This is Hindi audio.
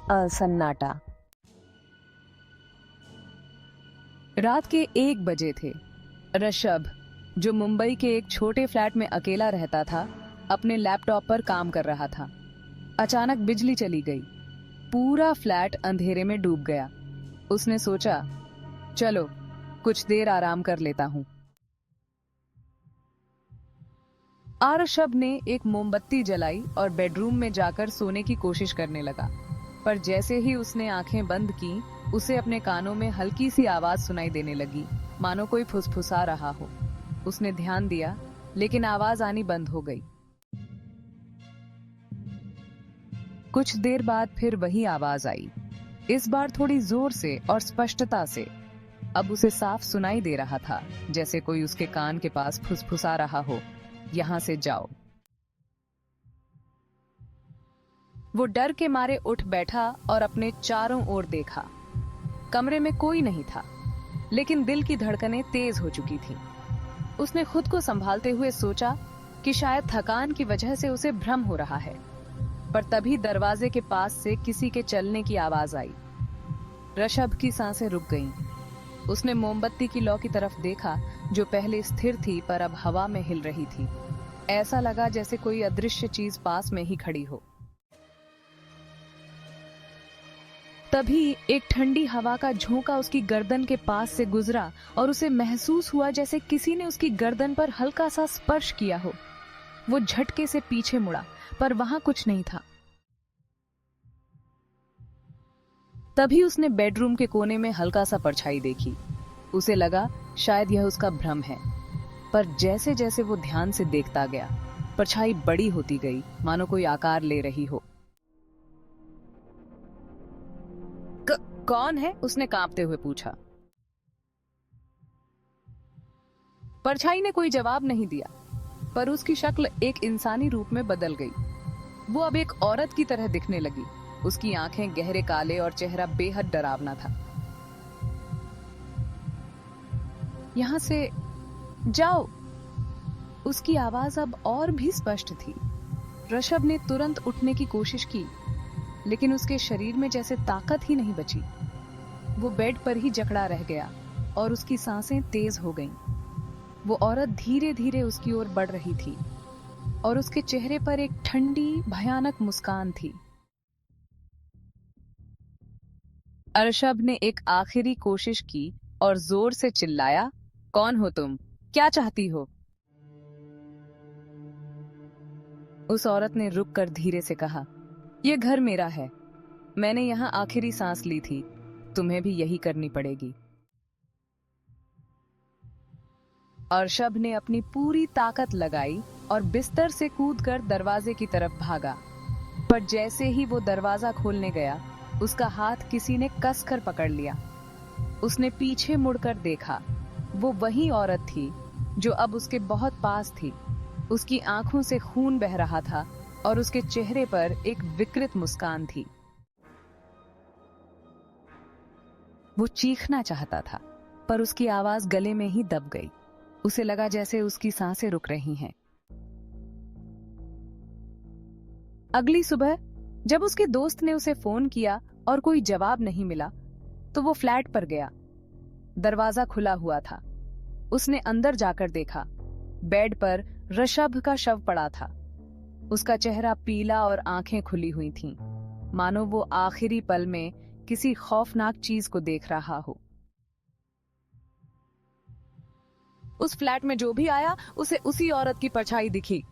सन्नाटा। रात के 1 बजे थे। ऋषभ, जो मुंबई के एक छोटे फ्लैट में अकेला रहता था, अपने लैपटॉप पर काम कर रहा था। अचानक बिजली चली गई। पूरा फ्लैट अंधेरे में डूब गया। उसने सोचा, चलो कुछ देर आराम कर लेता हूं। ऋषभ ने एक मोमबत्ती जलाई और बेडरूम में जाकर सोने की कोशिश करने लगा। पर जैसे ही उसने आंखें बंद की, उसे अपने कानों में हल्की सी आवाज सुनाई देने लगी, मानो कोई फुसफुसा रहा हो। उसने ध्यान दिया, लेकिन आवाज आनी बंद हो गई। कुछ देर बाद फिर वही आवाज आई, इस बार थोड़ी जोर से और स्पष्टता से। अब उसे साफ सुनाई दे रहा था, जैसे कोई उसके कान के पास फुसफुसा रहा हो, यहां से जाओ। वो डर के मारे उठ बैठा और अपने चारों ओर देखा। कमरे में कोई नहीं था, लेकिन दिल की धड़कनें तेज हो चुकी थीं। उसने खुद को संभालते हुए सोचा कि शायद थकान की वजह से उसे भ्रम हो रहा है। पर तभी दरवाजे के पास से किसी के चलने की आवाज आई। ऋषभ की सांसें रुक गईं। उसने मोमबत्ती की लौ की तरफ देखा, जो पहले स्थिर थी पर अब हवा में हिल रही थी। ऐसा लगा जैसे कोई अदृश्य चीज पास में ही खड़ी हो। तभी एक ठंडी हवा का झोंका उसकी गर्दन के पास से गुजरा और उसे महसूस हुआ जैसे किसी ने उसकी गर्दन पर हल्का सा स्पर्श किया हो। वो झटके से पीछे मुड़ा, पर वहां कुछ नहीं था। तभी उसने बेडरूम के कोने में हल्का सा परछाई देखी। उसे लगा शायद यह उसका भ्रम है, पर जैसे जैसे वो ध्यान से देखता गया, परछाई बड़ी होती गई, मानो कोई आकार ले रही हो। कौन है? उसने कांपते हुए पूछा। परछाई ने कोई जवाब नहीं दिया, पर उसकी शक्ल एक इंसानी रूप में बदल गई। वो अब एक औरत की तरह दिखने लगी। उसकी आंखें गहरे काले और चेहरा बेहद डरावना था। यहां से जाओ। उसकी आवाज अब और भी स्पष्ट थी। ऋषभ ने तुरंत उठने की कोशिश की, लेकिन उसके शरीर में जैसे ताकत ही नहीं बची। वो बेड पर ही जकड़ा रह गया और उसकी सांसें तेज हो गईं। वो औरत धीरे धीरे उसकी ओर बढ़ रही थी और उसके चेहरे पर एक ठंडी, भयानक मुस्कान थी। ऋषभ ने एक आखिरी कोशिश की और जोर से चिल्लाया, कौन हो तुम? क्या चाहती हो? उस औरत ने रुककर धीरे से कहा, यह घर मेरा है। मैंने यहाँ आखिरी सांस ली थी। तुम्हें भी यही करनी पड़ेगी। ऋषभ ने अपनी पूरी ताकत लगाई और बिस्तर से कूदकर दरवाजे की तरफ भागा। पर जैसे ही वो दरवाजा खोलने गया, उसका हाथ किसी ने कसकर पकड़ लिया। उसने पीछे मुड़कर देखा। वो वही औरत थी जो अब उसके बहुत पास थी। उसकी आंखों से खून बह रहा था और उसके चेहरे पर एक विकृत मुस्कान थी। वो चीखना चाहता था, पर उसकी आवाज गले में ही दब गई। उसे लगा जैसे उसकी सांसें रुक रही हैं। अगली सुबह जब उसके दोस्त ने उसे फोन किया और कोई जवाब नहीं मिला, तो वो फ्लैट पर गया। दरवाजा खुला हुआ था। उसने अंदर जाकर देखा। बेड पर ऋषभ का शव पड़ा था। उसका चेहरा पीला और आंखें खुली हुई थीं, मानो वो आखिरी पल में किसी खौफनाक चीज को देख रहा हो। उस फ्लैट में जो भी आया, उसे उसी औरत की परछाई दिखी।